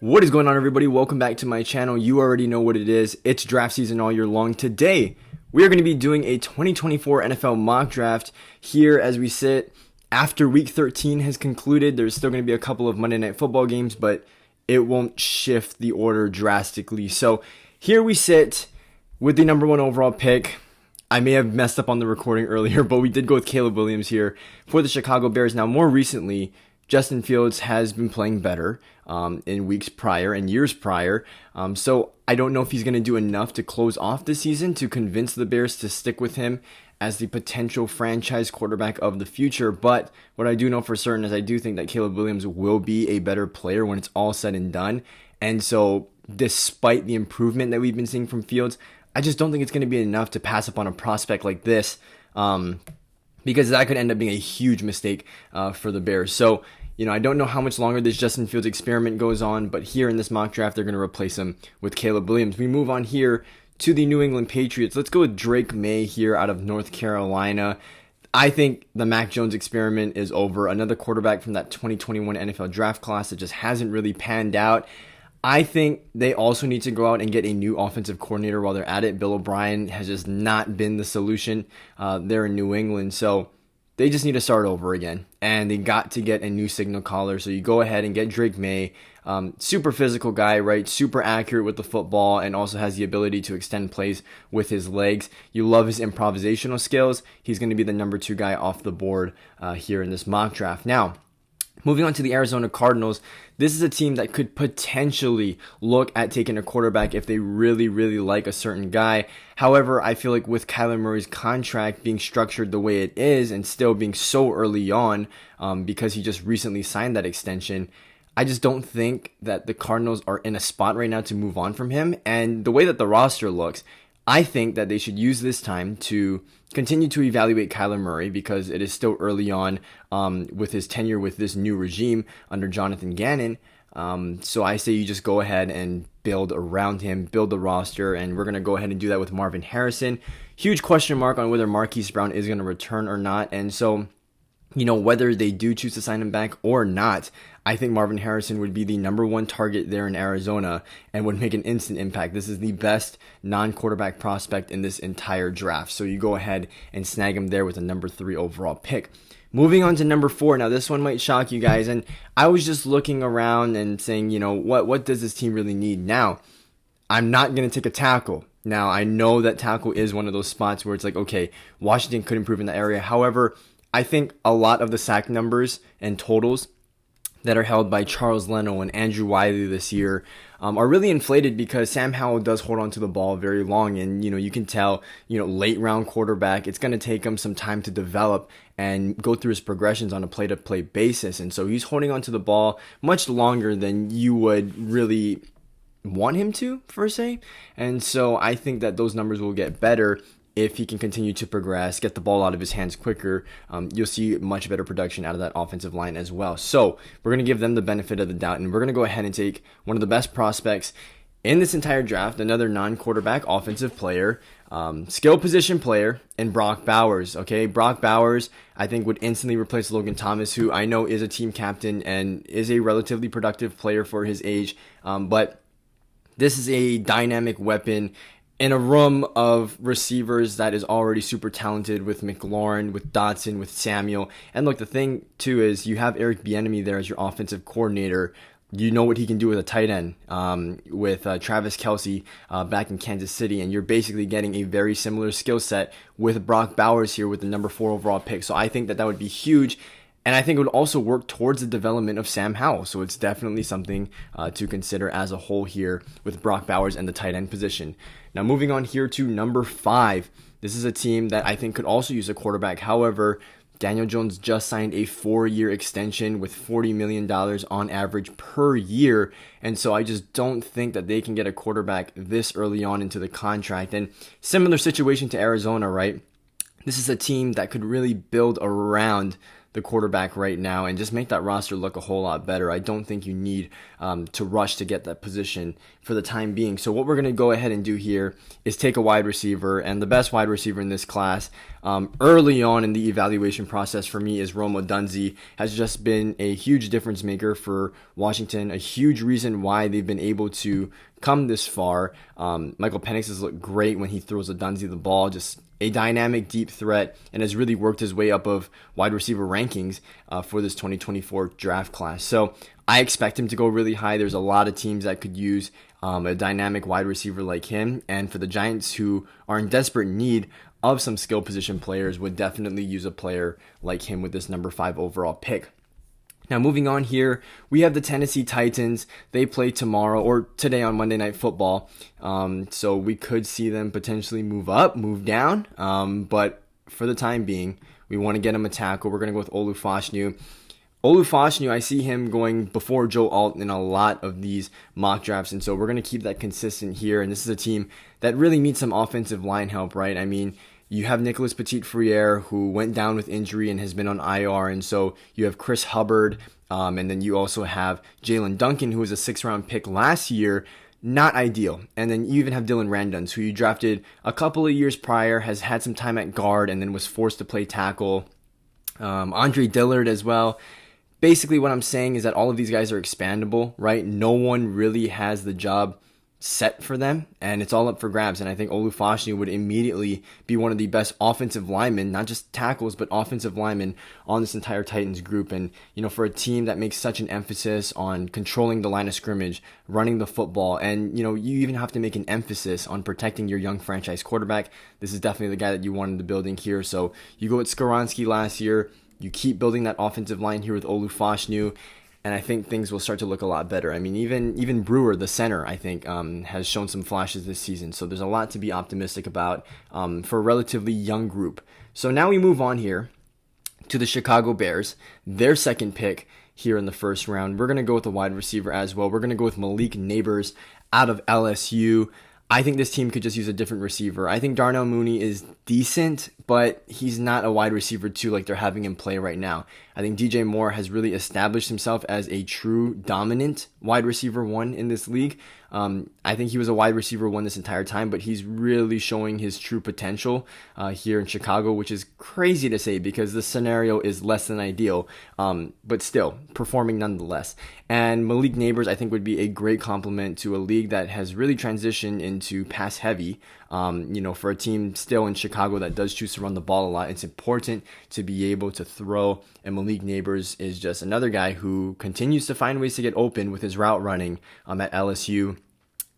What is going on, everybody? Welcome back to my channel. You already know what it is. It's draft season all year long. Today, we are going to be doing a 2024 NFL mock draft here as we sit after week 13 has concluded. There's still going to be a couple of Monday Night Football games, but it won't shift the order drastically. So here we sit with the number one overall pick. I may have messed up on the recording earlier, but we did go with Caleb Williams here for the Chicago Bears. Now, more recently, Justin Fields has been playing better in weeks prior and years prior. So I don't know if he's going to do enough to close off the season to convince the Bears to stick with him as the potential franchise quarterback of the future. But what I do know for certain is I do think that Caleb Williams will be a better player when it's all said and done. And so despite the improvement that we've been seeing from Fields, I just don't think it's going to be enough to pass up on a prospect like this because that could end up being a huge mistake for the Bears. So, I don't know how much longer this Justin Fields experiment goes on, but here in this mock draft, they're going to replace him with Caleb Williams. We move on here to the New England Patriots. Let's go with Drake May here out of North Carolina. I think the Mac Jones experiment is over. Another quarterback from that 2021 NFL draft class that just hasn't really panned out. I think they also need to go out and get a new offensive coordinator while they're at it. Bill O'Brien has just not been the solution there in New England. So they just need to start over again. And they got to get a new signal caller. So you go ahead and get Drake May. Super physical guy, right? Super accurate with the football and also has the ability to extend plays with his legs. You love his improvisational skills. He's going to be the number 2 guy off the board here in this mock draft. Now, moving on to the Arizona Cardinals, this is a team that could potentially look at taking a quarterback if they really, really like a certain guy. However, I feel like with Kyler Murray's contract being structured the way it is and still being so early on because he just recently signed that extension, I just don't think that the Cardinals are in a spot right now to move on from him. And the way that the roster looks, I think that they should use this time to continue to evaluate Kyler Murray because it is still early on with his tenure with this new regime under Jonathan Gannon. So I say you just go ahead and build around him, build the roster, and we're going to go ahead and do that with Marvin Harrison. Huge question mark on whether Marquise Brown is going to return or not. And so, whether they do choose to sign him back or not, I think Marvin Harrison would be the number 1 target there in Arizona and would make an instant impact. This is the best non-quarterback prospect in this entire draft. So you go ahead and snag him there with a number 3 overall pick. Moving on to number 4. Now, this one might shock you guys. And I was just looking around and saying, what does this team really need? Now, I'm not going to take a tackle. Now, I know that tackle is one of those spots where it's like, okay, Washington could improve in that area. However, I think a lot of the sack numbers and totals that are held by Charles Leno and Andrew Wiley this year are really inflated because Sam Howell does hold on to the ball very long. And, you can tell, late round quarterback, it's going to take him some time to develop and go through his progressions on a play-to-play basis. And so he's holding on to the ball much longer than you would really want him to, per se. And so I think that those numbers will get better if he can continue to progress, get the ball out of his hands quicker. You'll see much better production out of that offensive line as well. So we're going to give them the benefit of the doubt, and we're going to go ahead and take one of the best prospects in this entire draft, another non-quarterback offensive player, skill position player, and Brock Bowers. Okay, Brock Bowers, I think, would instantly replace Logan Thomas, who I know is a team captain and is a relatively productive player for his age. But this is a dynamic weapon in a room of receivers that is already super talented with McLaurin, with Dotson, with Samuel. And look, the thing too is you have Eric Bieniemy there as your offensive coordinator. You know what he can do with a tight end with Travis Kelce back in Kansas City. And you're basically getting a very similar skill set with Brock Bowers here with the number 4 overall pick. So I think that would be huge. And I think it would also work towards the development of Sam Howell. So it's definitely something to consider as a whole here with Brock Bowers and the tight end position. Now, moving on here to number 5. This is a team that I think could also use a quarterback. However, Daniel Jones just signed a 4-year extension with $40 million on average per year. And so I just don't think that they can get a quarterback this early on into the contract. And similar situation to Arizona, right? This is a team that could really build around the quarterback right now and just make that roster look a whole lot better. I don't think you need to rush to get that position for the time being. So what we're going to go ahead and do here is take a wide receiver, and the best wide receiver in this class Early on in the evaluation process for me is Rome Odunze has just been a huge difference maker for Washington, a huge reason why they've been able to come this far. Michael Penix has looked great when he throws Odunze the ball, just a dynamic deep threat, and has really worked his way up of wide receiver rankings for this 2024 draft class. So I expect him to go really high. There's a lot of teams that could use a dynamic wide receiver like him, and for the Giants, who are in desperate need of some skill position players, would definitely use a player like him with this number 5 overall pick. Now, moving on here, we have the Tennessee Titans. They play tomorrow or today on Monday Night Football. So we could see them potentially move up, move down. But for the time being, we want to get him a tackle. We're going to go with Olu Fashanu. Olu Fashanu, I see him going before Joe Alt in a lot of these mock drafts. And so we're going to keep that consistent here. And this is a team that really needs some offensive line help, right? I mean, you have Nicholas Petit-Frere, who went down with injury and has been on IR. And so you have Chris Hubbard. And then you also have Jalen Duncan, who was a 6th-round pick last year. Not ideal. And then you even have Dylan Randuns, who you drafted a couple of years prior, has had some time at guard, and then was forced to play tackle. Andre Dillard as well. Basically, what I'm saying is that all of these guys are expandable, right? No one really has the job set for them, and it's all up for grabs. And I think Olu Fashanu would immediately be one of the best offensive linemen, not just tackles, but offensive linemen on this entire Titans group. And, you know, for a team that makes such an emphasis on controlling the line of scrimmage, running the football, and, you know, you even have to make an emphasis on protecting your young franchise quarterback, this is definitely the guy that you want in the building here. So you go with Skoronski last year, you keep building that offensive line here with Olu Fashanu, and I think things will start to look a lot better. I mean, even Brewer, the center, I think, has shown some flashes this season. So there's a lot to be optimistic about for a relatively young group. So now we move on here to the Chicago Bears, their second pick here in the first round. We're going to go with a wide receiver as well. We're going to go with Malik Nabers out of LSU. I think this team could just use a different receiver. I think Darnell Mooney is decent, but he's not a wide receiver 2 like they're having him play right now. I think DJ Moore has really established himself as a true dominant wide receiver 1 in this league. I think he was a wide receiver 1 this entire time, but he's really showing his true potential here in Chicago, which is crazy to say because the scenario is less than ideal, but still performing nonetheless. And Malik Nabers, I think, would be a great complement to a league that has really transitioned into pass heavy. You know, for a team still in Chicago that does choose to run the ball a lot, it's important to be able to throw. And Malik Nabers is just another guy who continues to find ways to get open with his route running at LSU.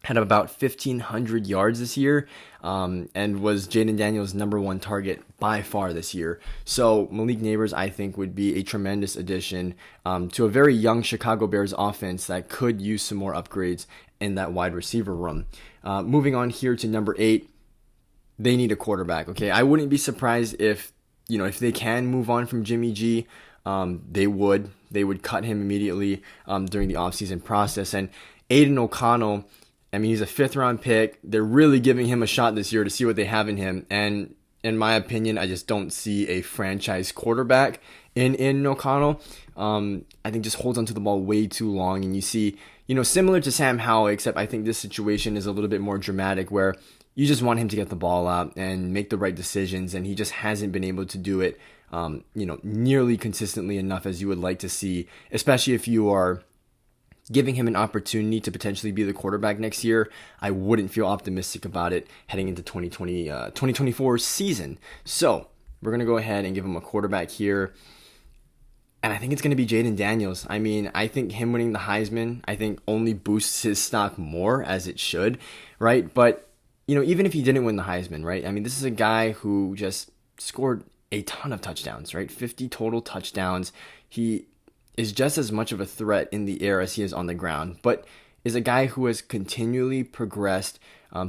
Had about 1,500 yards this year, and was Jaden Daniels' number 1 target by far this year. So Malik Nabers, I think, would be a tremendous addition to a very young Chicago Bears offense that could use some more upgrades in that wide receiver room. Moving on here to number 8, they need a quarterback. Okay, I wouldn't be surprised if they can move on from Jimmy G. They would cut him immediately during the offseason process. And Aiden O'Connell, I mean, he's a 5th-round pick. They're really giving him a shot this year to see what they have in him. And in my opinion, I just don't see a franchise quarterback in Aiden O'Connell. I think just holds onto the ball way too long. And you see, similar to Sam Howell, except I think this situation is a little bit more dramatic where you just want him to get the ball out and make the right decisions. And he just hasn't been able to do it, nearly consistently enough as you would like to see, especially if you are giving him an opportunity to potentially be the quarterback next year. I wouldn't feel optimistic about it heading into 2024 season. So we're going to go ahead and give him a quarterback here. And I think it's going to be Jaden Daniels. I mean, I think him winning the Heisman, I think only boosts his stock more, as it should, right? But, even if he didn't win the Heisman, right? I mean, this is a guy who just scored a ton of touchdowns, right? 50 total touchdowns. He is just as much of a threat in the air as he is on the ground, but is a guy who has continually progressed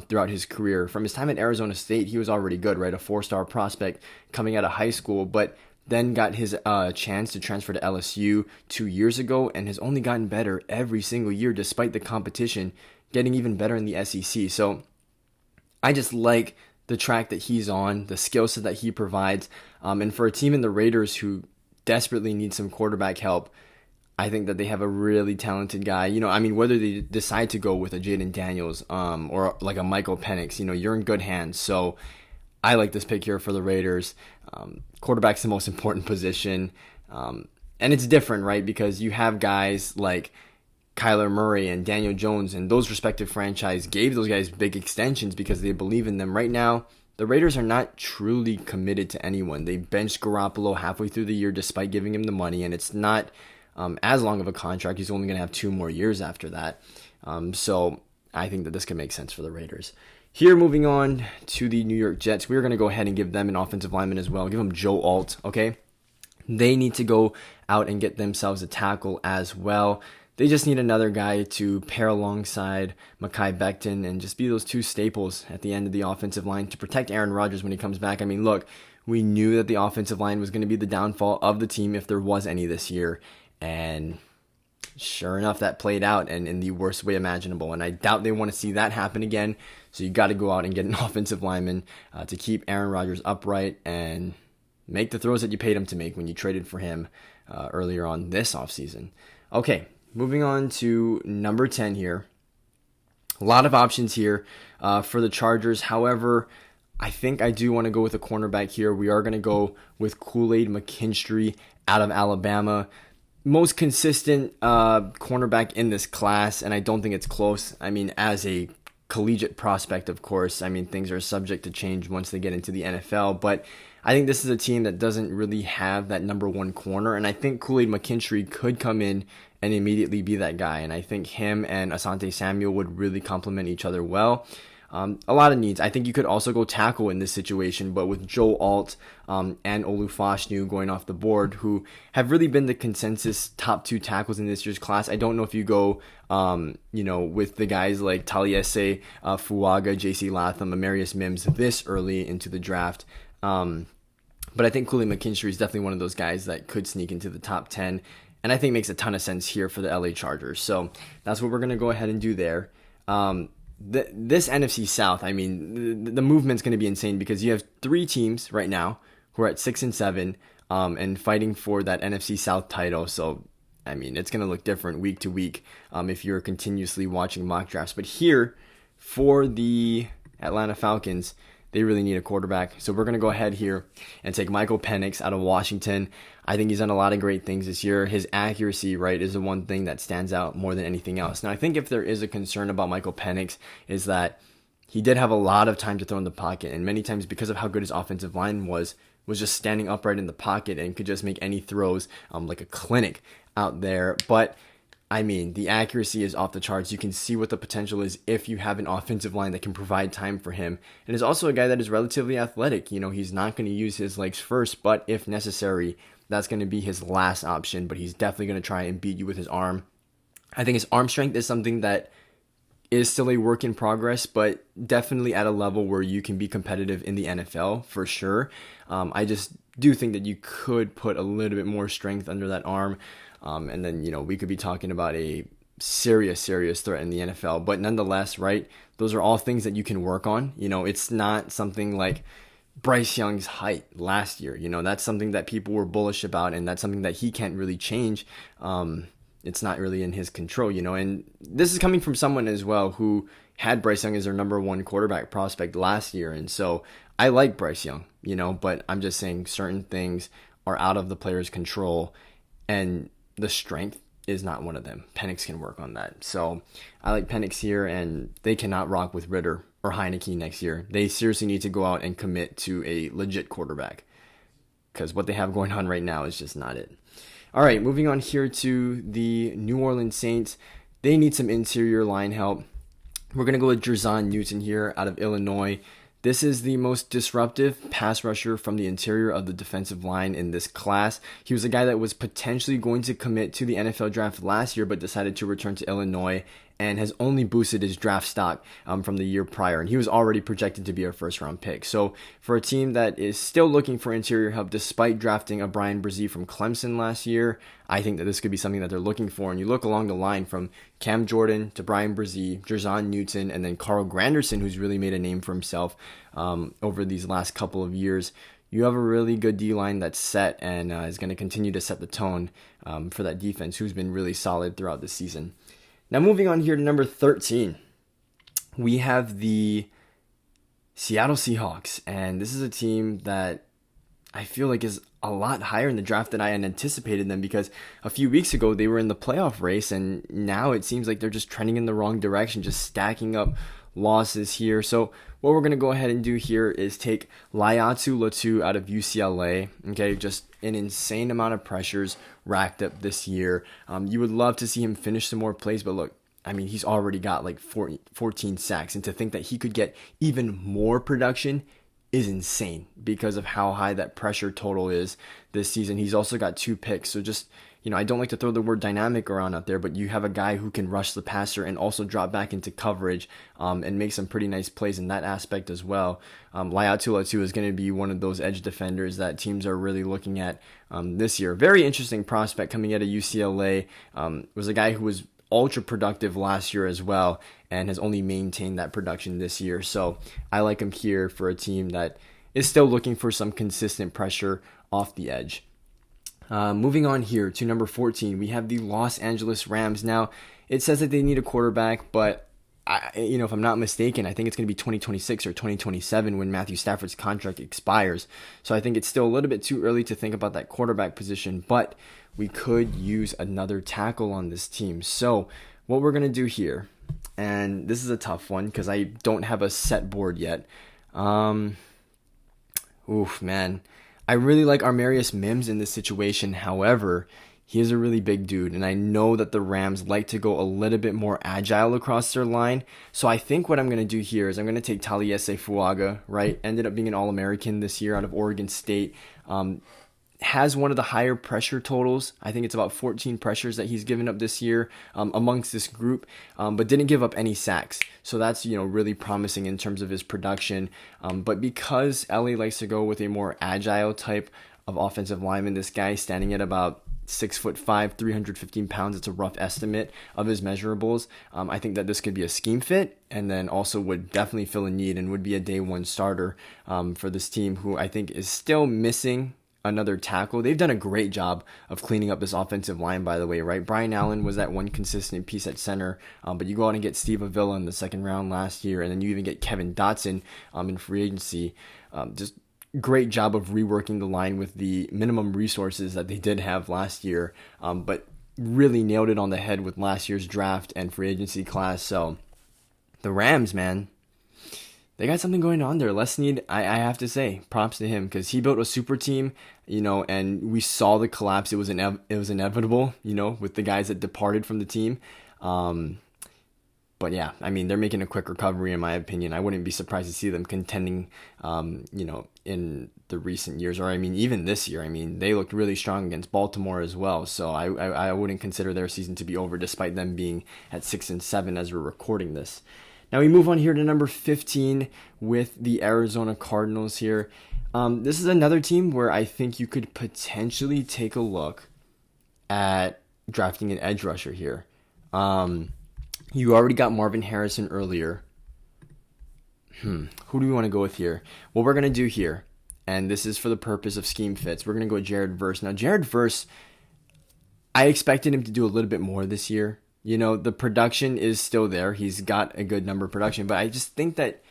throughout his career. From his time at Arizona State, he was already good, right? A 4-star prospect coming out of high school, but then got his chance to transfer to LSU 2 years ago and has only gotten better every single year despite the competition, getting even better in the SEC. So I just like the track that he's on, the skill set that he provides, and for a team in the Raiders who desperately need some quarterback help, I think that they have a really talented guy. Whether they decide to go with a Jaden Daniels or like a Michael Penix, you're in good hands. So I like this pick here for the Raiders. Quarterback's the most important position. And it's different, right? Because you have guys like Kyler Murray and Daniel Jones, and those respective franchise gave those guys big extensions because they believe in them. Right now, the Raiders are not truly committed to anyone. They benched Garoppolo halfway through the year despite giving him the money, and it's not as long of a contract. He's only going to have 2 more years after that. So I think that this could make sense for the Raiders. Here, moving on to the New York Jets, we're going to go ahead and give them an offensive lineman as well. Give them Joe Alt, okay? They need to go out and get themselves a tackle as well. They just need another guy to pair alongside Mekhi Becton and just be those 2 staples at the end of the offensive line to protect Aaron Rodgers when he comes back. I mean, look, we knew that the offensive line was going to be the downfall of the team if there was any this year. And sure enough, that played out and in the worst way imaginable. And I doubt they want to see that happen again. So you got to go out and get an offensive lineman to keep Aaron Rodgers upright and make the throws that you paid him to make when you traded for him earlier on this offseason. Okay, moving on to number 10 here. A lot of options here for the Chargers. However, I think I do want to go with a cornerback here. We are going to go with Kool-Aid McKinstry out of Alabama. Most consistent cornerback in this class, and I don't think it's close. I mean, as a collegiate prospect, of course, I mean, things are subject to change once they get into the NFL, but I think this is a team that doesn't really have that number 1 corner, and I think Kool-Aid McKinstry could come in and immediately be that guy, and I think him and Asante Samuel would really complement each other well. A lot of needs. I think you could also go tackle in this situation, but with Joe Alt and Olu Fashanu going off the board, who have really been the consensus top 2 tackles in this year's class, I don't know if you go, with the guys like Taliese Fuaga, J.C. Latham, Amarius Mims this early into the draft. But I think Kool-Aid McKinstry is definitely one of those guys that could sneak into the top 10, and I think makes a ton of sense here for the LA Chargers. So that's what we're going to go ahead and do there. This NFC South, I mean, the movement's going to be insane because you have 3 teams right now who are at 6 and 7 and fighting for that NFC South title. So, I mean, it's going to look different week to week if you're continuously watching mock drafts. But here, for the Atlanta Falcons, they really need a quarterback. So we're going to go ahead here and take Michael Penix out of Washington. I think he's done a lot of great things this year. His accuracy, right, is the one thing that stands out more than anything else. Now, I think if there is a concern about Michael Penix is that he did have a lot of time to throw in the pocket. And many times because of how good his offensive line was just standing upright in the pocket and could just make any throws like a clinic out there. But I mean, the accuracy is off the charts. You can see what the potential is if you have an offensive line that can provide time for him. And is also a guy that is relatively athletic. You know, he's not going to use his legs first, but if necessary, that's going to be his last option. But he's definitely going to try and beat you with his arm. I think his arm strength is something that is still a work in progress, but definitely at a level where you can be competitive in the NFL for sure. I just do think that you could put a little bit more strength under that arm. And then, we could be talking about a serious threat in the NFL. But nonetheless, right, those are all things that you can work on. It's not something like Bryce Young's height last year. That's something that people were bullish about, and that's something that he can't really change. It's not really in his control, and this is coming from someone as well who had Bryce Young as their number 1 quarterback prospect last year. And so I like Bryce Young, but I'm just saying certain things are out of the player's control, and the strength is not one of them. Penix can work on that. So I like Penix here, and they cannot rock with Ritter or Heineke next year. They seriously need to go out and commit to a legit quarterback because what they have going on right now is just not it. All right, moving on here to the New Orleans Saints. They need some interior line help. We're going to go with Jer'Zhan Newton here out of Illinois. This is the most disruptive pass rusher from the interior of the defensive line in this class. He was a guy that was potentially going to commit to the NFL draft last year, but decided to return to Illinois and has only boosted his draft stock from the year prior. And he was already projected to be a first-round pick. So for a team that is still looking for interior help, despite drafting a Brian Brzee from Clemson last year, I think that this could be something that they're looking for. And you look along the line from Cam Jordan to Brian Brzee, Jer'Zhan Newton, and then Carl Granderson, who's really made a name for himself over these last couple of years. You have a really good D-line that's set and is going to continue to set the tone for that defense, who's been really solid throughout the season. Now moving on here to number 13, we have the Seattle Seahawks. And this is a team that I feel like is a lot higher in the draft than I had anticipated them, because a few weeks ago they were in the playoff race, and now it seems like they're just trending in the wrong direction, just stacking up losses here. So what we're going to go ahead and do here is take Laiatu Latu out of UCLA. Okay, just an insane amount of pressures racked up this year. You would love to see him finish some more plays, but look, I mean, he's already got like 14 sacks, and to think that he could get even more production is insane because of how high that pressure total is this season. He's also got 2 picks. So just, I don't like to throw the word dynamic around out there, but you have a guy who can rush the passer and also drop back into coverage and make some pretty nice plays in that aspect as well. Laiatu Latu is going to be one of those edge defenders that teams are really looking at this year. Very interesting prospect coming out of UCLA. Was a guy who was ultra productive last year as well, and has only maintained that production this year. So I like him here for a team that is still looking for some consistent pressure off the edge. Moving on here to number 14, we have the Los Angeles Rams. Now, it says that they need a quarterback, but if I'm not mistaken, I think it's going to be 2026 or 2027 when Matthew Stafford's contract expires. So I think it's still a little bit too early to think about that quarterback position, but we could use another tackle on this team. So what we're going to do here, and this is a tough one because I don't have a set board yet. Man. I really like Armarius Mims in this situation. However, he is a really big dude, and I know that the Rams like to go a little bit more agile across their line. So I think what I'm going to do here is I'm going to take Taliese Fuaga, right? Ended up being an All-American this year out of Oregon State. Has one of the higher pressure totals. I think it's about 14 pressures that he's given up this year amongst this group, but didn't give up any sacks. So that's, really promising in terms of his production. But because LA likes to go with a more agile type of offensive lineman, this guy standing at about 6'5", 315 pounds. It's a rough estimate of his measurables. I think that this could be a scheme fit, and then also would definitely fill a need and would be a day one starter for this team, who I think is still missing another tackle. They've done a great job of cleaning up this offensive line, by the way, right? Brian Allen was that one consistent piece at center, but you go out and get Steve Avila in the second round last year, and then you even get Kevin Dotson in free agency. Just great job of reworking the line with the minimum resources that they did have last year, but really nailed it on the head with last year's draft and free agency class. So the Rams, man, they got something going on there. Les Snead, I have to say, props to him, because he built a super team, and we saw the collapse. It was inevitable, with the guys that departed from the team. But yeah, I mean, they're making a quick recovery, in my opinion. I wouldn't be surprised to see them contending, in the recent years, or even this year. They looked really strong against Baltimore as well. So I wouldn't consider their season to be over, despite them being at 6-7 as we're recording this. Now we move on here to number 15 with the Arizona Cardinals here. This is another team where I think you could potentially take a look at drafting an edge rusher here. You already got Marvin Harrison earlier. Who do we want to go with here? What we're going to do here, and this is for the purpose of scheme fits, we're going to go with Jared Verse. Now, Jared Verse, I expected him to do a little bit more this year. The production is still there. He's got a good number of production, but I just think that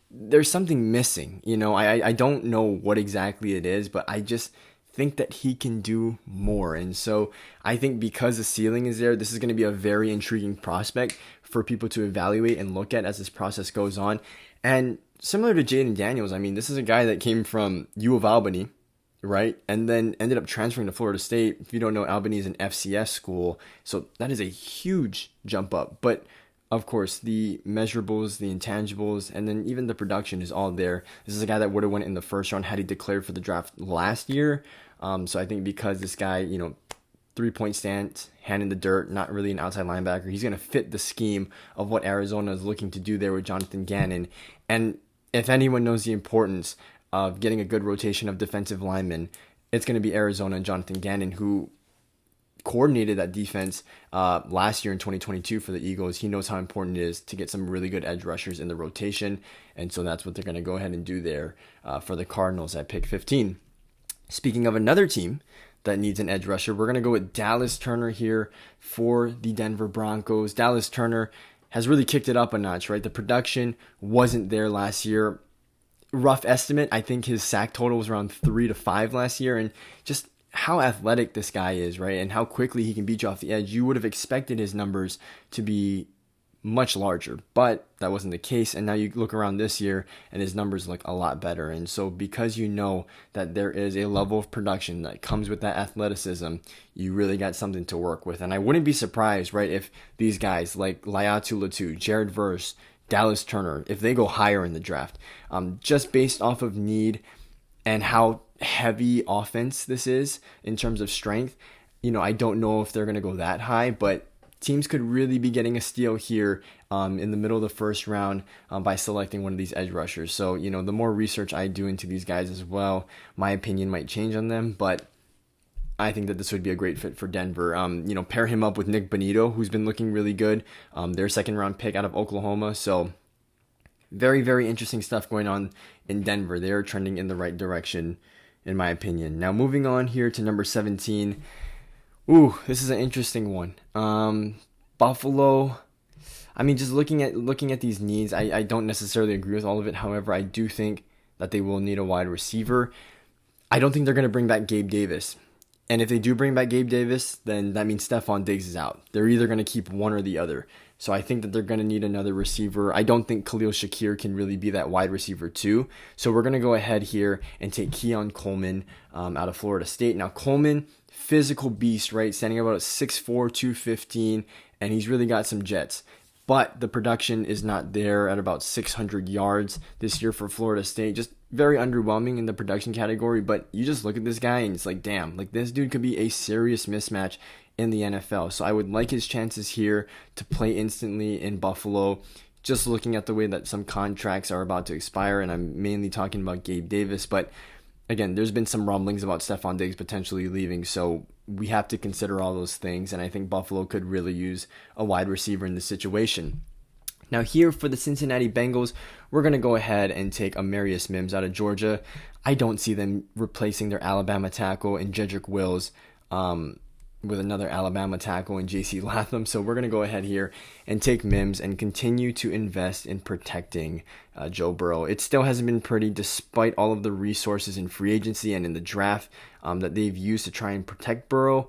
there's something missing. I don't know what exactly it is, but I just think that he can do more. And so I think because the ceiling is there, this is going to be a very intriguing prospect for people to evaluate and look at as this process goes on. And similar to Jaden Daniels, this is a guy that came from U of Albany, right? And then ended up transferring to Florida State. If you don't know, Albany is an FCS school. So that is a huge jump up. But of course, the measurables, the intangibles, and then even the production is all there. This is a guy that would have went in the first round had he declared for the draft last year. So I think because this guy, 3-point stance, hand in the dirt, not really an outside linebacker, he's going to fit the scheme of what Arizona is looking to do there with Jonathan Gannon. And if anyone knows the importance of getting a good rotation of defensive linemen, it's going to be Arizona and Jonathan Gannon, who coordinated that defense last year in 2022 for the Eagles. He knows how important it is to get some really good edge rushers in the rotation, and so that's what they're going to go ahead and do there for the Cardinals at pick 15. Speaking of another team that needs an edge rusher, we're going to go with Dallas Turner here for the Denver Broncos. Dallas Turner has really kicked it up a notch, right? The production wasn't there last year. rough estimate, I think his sack total was around 3 to 5 last year, and just how athletic this guy is, right? And how quickly he can beat you off the edge. You would have expected his numbers to be much larger, but that wasn't the case. And now you look around this year and his numbers look a lot better. And so because you know that there is a level of production that comes with that athleticism, you really got something to work with. And I wouldn't be surprised, right, if these guys like Laiatu Latu, Jared Verse, Dallas Turner, if they go higher in the draft, just based off of need and how heavy offense this is in terms of strength. I don't know if they're going to go that high, but teams could really be getting a steal here in the middle of the first round by selecting one of these edge rushers. So, the more research I do into these guys as well, my opinion might change on them, but I think that this would be a great fit for Denver. Pair him up with Nick Bonito, who's been looking really good. Their second round pick out of Oklahoma. So very, very interesting stuff going on in Denver. They are trending in the right direction, in my opinion. Now, moving on here to number 17. Ooh, this is an interesting one. Buffalo. I mean, just looking at these needs, I don't necessarily agree with all of it. However, I do think that they will need a wide receiver. I don't think they're going to bring back Gabe Davis. And if they do bring back Gabe Davis, then that means Stephon Diggs is out. They're either going to keep one or the other. So I think that they're going to need another receiver. I don't think Khalil Shakir can really be that wide receiver too. So we're going to go ahead here and take Keon Coleman out of Florida State. Now Coleman, physical beast, right? Standing about 6'4", 215, and he's really got some jets. But the production is not there at about 600 yards this year for Florida State. Just very underwhelming in the production category. But you just look at this guy and it's like, damn, like this dude could be a serious mismatch in the NFL. So I would like his chances here to play instantly in Buffalo. Just looking at the way that some contracts are about to expire, and I'm mainly talking about Gabe Davis. But again, there's been some rumblings about Stephon Diggs potentially leaving, so we have to consider all those things, and I think Buffalo could really use a wide receiver in this situation. Now here for the Cincinnati Bengals, we're going to go ahead and take Amarius Mims out of Georgia. I don't see them replacing their Alabama tackle in Jedrick Wills with another Alabama tackle in J.C. Latham. So we're going to go ahead here and take Mims and continue to invest in protecting Joe Burrow. It still hasn't been pretty despite all of the resources in free agency and in the draft that they've used to try and protect Burrow.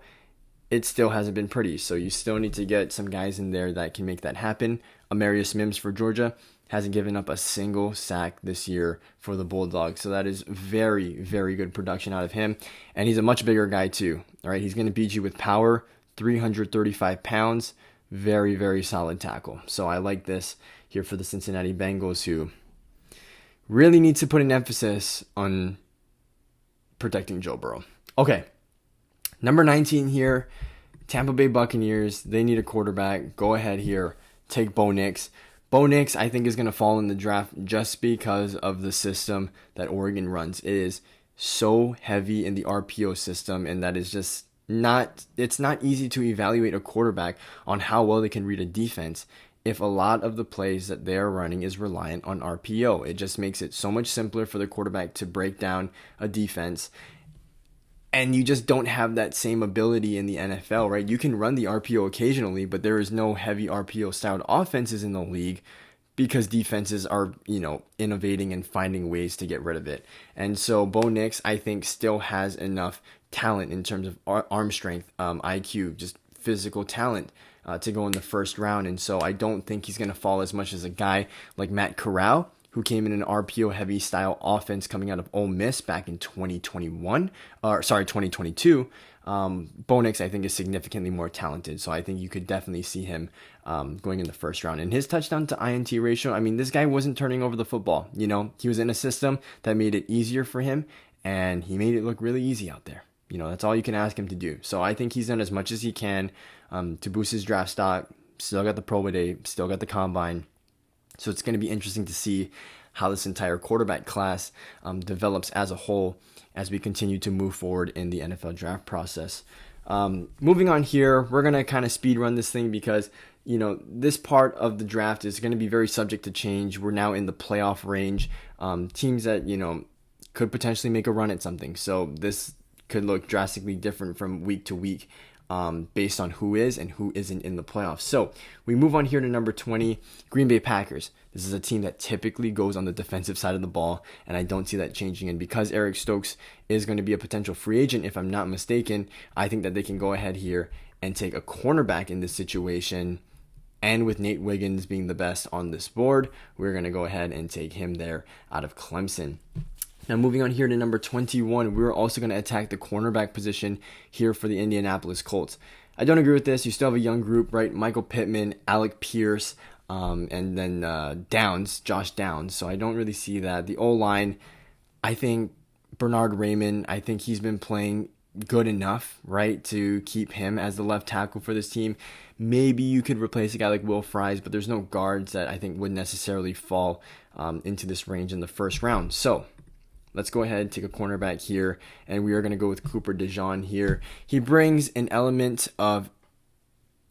It still hasn't been pretty. So you still need to get some guys in there that can make that happen. Amarius Mims for Georgia hasn't given up a single sack this year for the Bulldogs. So that is very, very good production out of him. And he's a much bigger guy too. All right, he's going to beat you with power, 335 pounds. Very, very solid tackle. So I like this here for the Cincinnati Bengals, who really need to put an emphasis on protecting Joe Burrow. Okay, number 19 here, Tampa Bay Buccaneers. They need a quarterback. Go ahead here. Take Bo Nix. Bo Nix, I think, is going to fall in the draft just because of the system that Oregon runs. It is so heavy in the RPO system, and that is just it's not easy to evaluate a quarterback on how well they can read a defense if a lot of the plays that they're running is reliant on RPO. It just makes it so much simpler for the quarterback to break down a defense. And you just don't have that same ability in the NFL, right? You can run the RPO occasionally, but there is no heavy RPO styled offenses in the league because defenses are, innovating and finding ways to get rid of it. And so Bo Nix, I think, still has enough talent in terms of arm strength, IQ, just physical talent to go in the first round. And so I don't think he's going to fall as much as a guy like Matt Corral, who came in an RPO-heavy style offense coming out of Ole Miss back in 2022. Bo Nix, I think, is significantly more talented, so I think you could definitely see him going in the first round. And his touchdown to INT ratio, I mean, this guy wasn't turning over the football. He was in a system that made it easier for him, and he made it look really easy out there. That's all you can ask him to do. So I think he's done as much as he can to boost his draft stock. Still got the Pro Day, still got the Combine. So it's going to be interesting to see how this entire quarterback class develops as a whole as we continue to move forward in the NFL draft process. Moving on here, we're going to kind of speed run this thing because, this part of the draft is going to be very subject to change. We're now in the playoff range. Teams that, could potentially make a run at something. So this could look drastically different from week to week. based on who is and who isn't in the playoffs. So we move on here to number 20, Green Bay Packers. This is a team that typically goes on the defensive side of the ball, and I don't see that changing. And because Eric Stokes is going to be a potential free agent, if I'm not mistaken, I think that they can go ahead here and take a cornerback in this situation. And with Nate Wiggins being the best on this board, we're going to go ahead and take him there out of Clemson. Now moving on here to number 21, we're also going to attack the cornerback position here for the Indianapolis Colts. I don't agree with this. You still have a young group, right? Michael Pittman, Alec Pierce, and then Josh Downs. So I don't really see that. The O-line, I think Bernard Raymond, I think he's been playing good enough, right, to keep him as the left tackle for this team. Maybe you could replace a guy like Will Fries, but there's no guards that I think would necessarily fall into this range in the first round. So let's go ahead and take a cornerback here, and we are going to go with Cooper DeJean here. He brings an element of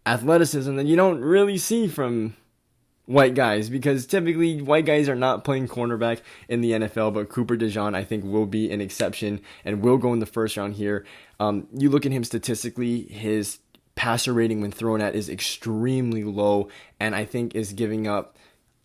athleticism that you don't really see from white guys, because typically white guys are not playing cornerback in the NFL, but Cooper DeJean I think will be an exception and will go in the first round here. You look at him statistically, his passer rating when thrown at is extremely low, and I think is giving up,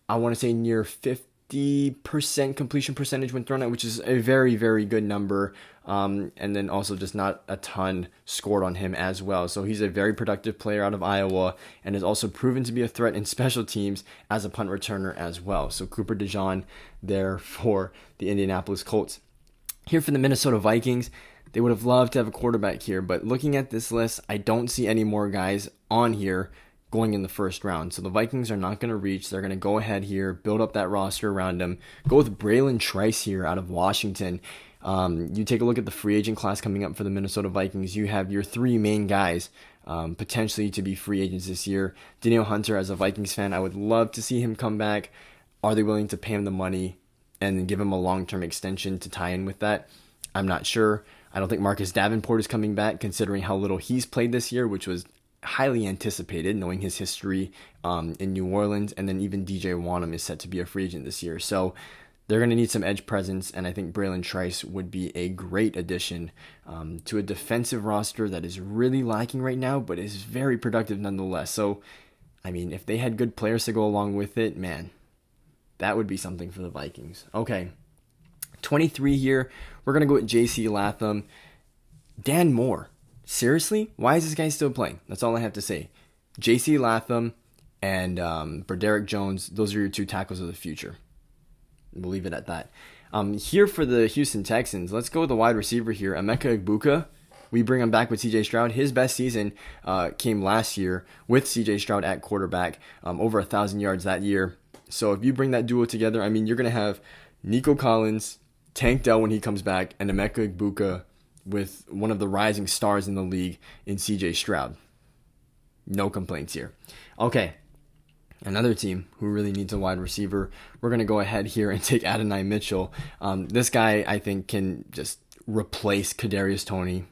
I want to say near 50% completion percentage when thrown at, which is a very, very good number. And then also just not a ton scored on him as well. So he's a very productive player out of Iowa and has also proven to be a threat in special teams as a punt returner as well. So Cooper DeJean there for the Indianapolis Colts. Here for the Minnesota Vikings, they would have loved to have a quarterback here, but looking at this list, I don't see any more guys on here going in the first round. So the Vikings are not going to reach. They're going to go ahead here, build up that roster around them. Go with Braylon Trice here out of Washington. You take a look at the free agent class coming up for the Minnesota Vikings. You have your three main guys potentially to be free agents this year. Danielle Hunter, as a Vikings fan, I would love to see him come back. Are they willing to pay him the money and give him a long-term extension to tie in with that? I'm not sure. I don't think Marcus Davenport is coming back, considering how little he's played this year, which was highly anticipated, knowing his history in New Orleans. And then even DJ Wanham is set to be a free agent this year. So they're going to need some edge presence, and I think Braylon Trice would be a great addition to a defensive roster that is really lacking right now, but is very productive nonetheless. So, I mean, if they had good players to go along with it, man, that would be something for the Vikings. Okay, 23 here. We're going to go with J.C. Latham. Dan Moore. Seriously? Why is this guy still playing? That's all I have to say. J.C. Latham and Broderick Jones, those are your two tackles of the future. We'll leave it at that. Here for the Houston Texans, let's go with the wide receiver here, Emeka Egbuka. We bring him back with C.J. Stroud. His best season came last year with C.J. Stroud at quarterback, over 1,000 yards that year. So if you bring that duo together, I mean, you're going to have Nico Collins, Tank Dell when he comes back, and Emeka Egbuka with one of the rising stars in the league in C.J. Stroud. No complaints here. Okay. Another team who really needs a wide receiver, we're going to go ahead here and take Adonai Mitchell. This guy, I think, can just replace Kadarius Toney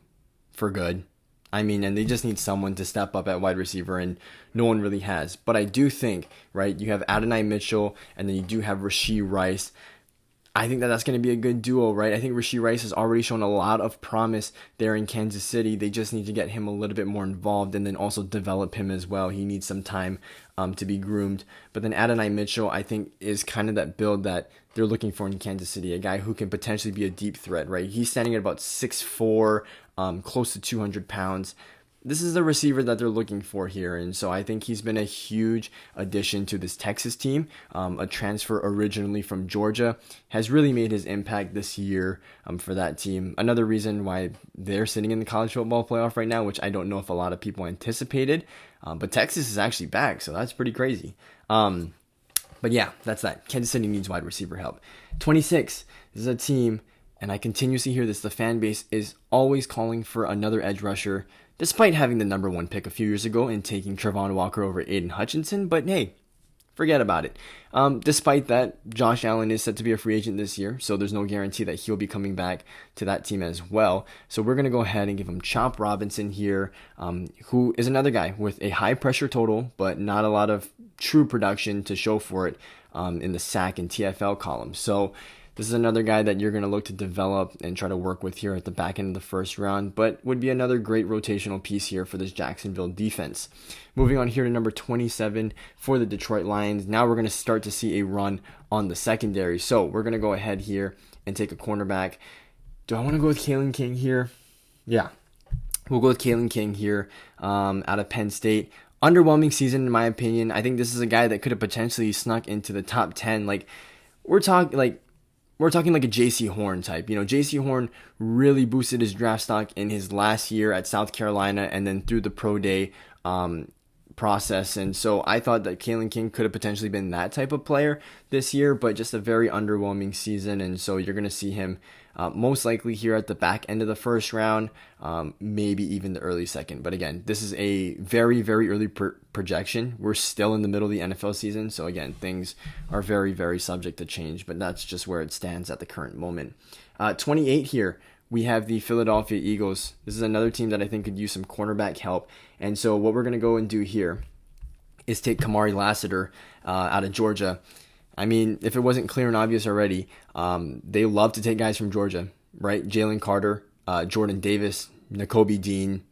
for good. I mean, and they just need someone to step up at wide receiver, and no one really has. But I do think, right, you have Adonai Mitchell, and then you do have Rashee Rice. I think that that's going to be a good duo, right? I think Rashee Rice has already shown a lot of promise there in Kansas City. They just need to get him a little bit more involved and then also develop him as well. He needs some time to be groomed. But then Adonai Mitchell, I think, is kind of that build that they're looking for in Kansas City, a guy who can potentially be a deep threat, right? He's standing at about 6'4", close to 200 pounds. This is the receiver that they're looking for here, and so I think he's been a huge addition to this Texas team. A transfer originally from Georgia has really made his impact this year for that team. Another reason why they're sitting in the college football playoff right now, which I don't know if a lot of people anticipated, but Texas is actually back, so that's pretty crazy. But yeah, that's that. Kansas City needs wide receiver help. 26, this is a team, and I continuously hear this, the fan base is always calling for another edge rusher, despite having the number one pick a few years ago and taking Travon Walker over Aiden Hutchinson. But hey, forget about it. Despite that, Josh Allen is set to be a free agent this year, so there's no guarantee that he'll be coming back to that team as well. So we're going to go ahead and give him Chop Robinson here, who is another guy with a high pressure total, but not a lot of true production to show for it in the sack and TFL column. So This is another guy that you're going to look to develop and try to work with here at the back end of the first round, but would be another great rotational piece here for this Jacksonville defense. Moving on here to number 27 for the Detroit Lions. Now we're going to start to see a run on the secondary. So we're going to go ahead here and take a cornerback. Do I want to go with Kalen King here? Yeah. We'll go with Kalen King here out of Penn State. Underwhelming season in my opinion. I think this is a guy that could have potentially snuck into the top 10. We're talking like a JC Horn type. JC Horn really boosted his draft stock in his last year at South Carolina and then through the pro day process. And so I thought that Kalen King could have potentially been that type of player this year, but just a very underwhelming season. And so you're going to see him most likely here at the back end of the first round, maybe even the early second. But again, this is a very, very early projection. We're still in the middle of the NFL season. So again, things are very, very subject to change, but that's just where it stands at the current moment. 28 here. We have the Philadelphia Eagles. This is another team that I think could use some cornerback help. And so what we're going to go and do here is take Kamari Lassiter out of Georgia. I mean, if it wasn't clear and obvious already, they love to take guys from Georgia, right? Jalen Carter, Jordan Davis, Nakobe Dean,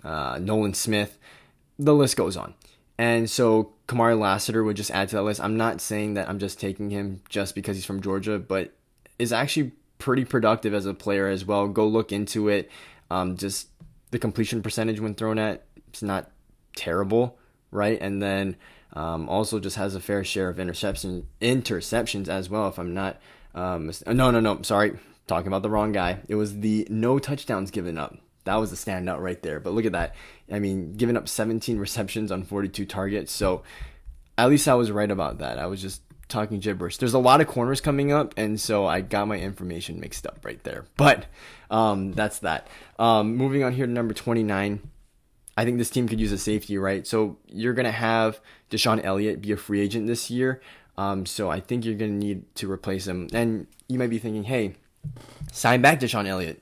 Nolan Smith. The list goes on. And so Kamari Lassiter would just add to that list. I'm not saying that I'm just taking him just because he's from Georgia, but is actually pretty productive as a player as well. Go look into it. Just the completion percentage when thrown at, it's not terrible, right? And then also just has a fair share of interceptions as well. If I'm not, sorry, talking about the wrong guy. It was the no touchdowns given up. That was the standout right there. But look at that. I mean, giving up 17 receptions on 42 targets. So at least I was right about that. I was just talking gibberish. There's a lot of corners coming up, and so I got my information mixed up right there. But that's that. Moving on here to number 29. I think this team could use a safety, right? So you're going to have Deshaun Elliott be a free agent this year. So I think you're going to need to replace him. And you might be thinking, hey, sign back Deshaun Elliott.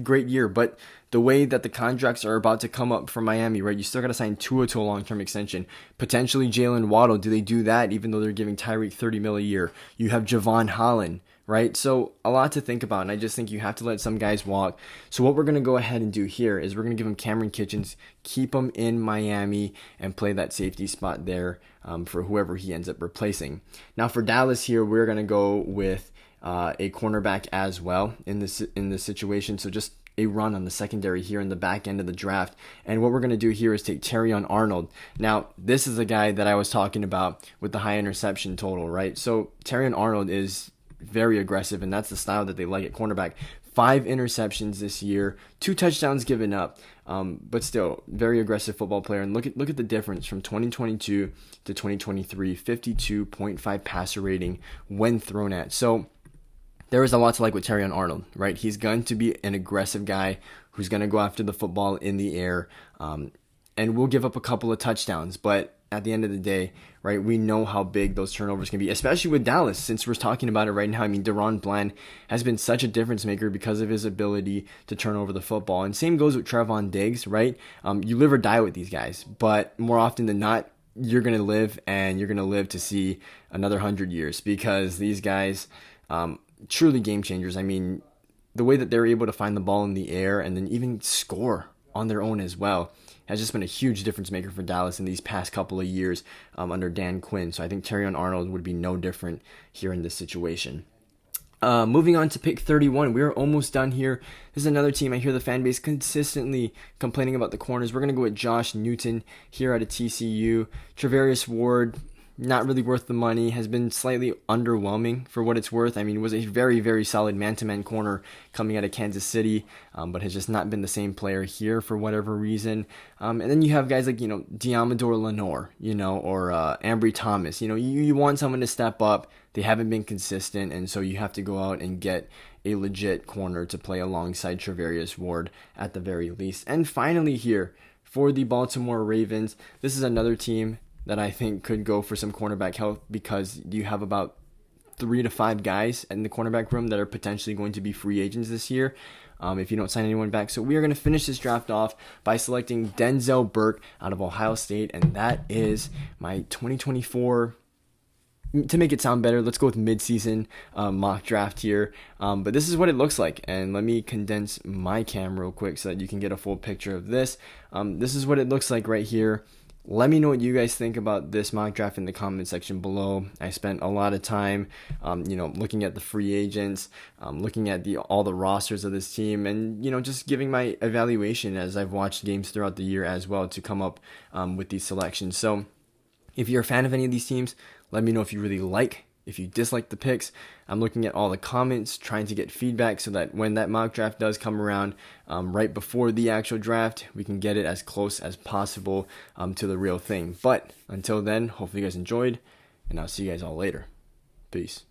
Great year. But the way that the contracts are about to come up for Miami, right? You still got to sign Tua to a long-term extension. Potentially Jalen Waddle. Do they do that even though they're giving Tyreek $30 million a year? You have Javon Holland, right? So a lot to think about, and I just think you have to let some guys walk. So what we're going to go ahead and do here is we're going to give him Cameron Kitchens, keep him in Miami, and play that safety spot there for whoever he ends up replacing. Now for Dallas here, we're going to go with a cornerback as well in this situation. So just a run on the secondary here in the back end of the draft. And what we're going to do here is take Terrion Arnold. Now, this is a guy that I was talking about with the high interception total, right? So Terrion Arnold is very aggressive, and that's the style that they like at cornerback. 5 interceptions this year, 2 touchdowns given up, but still very aggressive football player. And look at the difference from 2022 to 2023, 52.5 passer rating when thrown at. So there is a lot to like with Terrion Arnold, right? He's going to be an aggressive guy who's going to go after the football in the air, and will give up a couple of touchdowns. But at the end of the day, right, we know how big those turnovers can be, especially with Dallas, since we're talking about it right now. I mean, Deron Bland has been such a difference maker because of his ability to turn over the football. And same goes with Trevon Diggs, right? You live or die with these guys, but more often than not, you're going to live, and you're going to live to see another 100 years because these guys, truly game changers. I mean, the way that they're able to find the ball in the air and then even score on their own as well has just been a huge difference maker for Dallas in these past couple of years under Dan Quinn. So I think Terrion Arnold would be no different here in this situation. Moving on to pick 31, we're almost done here. This is another team I hear the fan base consistently complaining about the corners. We're going to go with Josh Newton here out of TCU. Travarius Ward, not really worth the money, has been slightly underwhelming for what it's worth. I mean, was a very, very solid man-to-man corner coming out of Kansas City, but has just not been the same player here for whatever reason. And then you have guys like, Diamador Lenore, or Ambry Thomas. You want someone to step up. They haven't been consistent, and so you have to go out and get a legit corner to play alongside Travarius Ward at the very least. And finally here, for the Baltimore Ravens, this is another team that I think could go for some cornerback help because you have about 3 to 5 guys in the cornerback room that are potentially going to be free agents this year if you don't sign anyone back. So we are going to finish this draft off by selecting Denzel Burke out of Ohio State, and that is my 2024 to make it sound better, let's go with mid-season mock draft here. But this is what it looks like, and let me condense my cam real quick so that you can get a full picture of this. This is what it looks like right here. Let me know what you guys think about this mock draft in the comment section below. I spent a lot of time, looking at the free agents, looking at all the rosters of this team, and just giving my evaluation as I've watched games throughout the year as well to come up with these selections. So if you're a fan of any of these teams, let me know if you really like, if you dislike the picks. I'm looking at all the comments, trying to get feedback so that when that mock draft does come around, right before the actual draft, we can get it as close as possible to the real thing. But until then, hopefully you guys enjoyed, and I'll see you guys all later. Peace.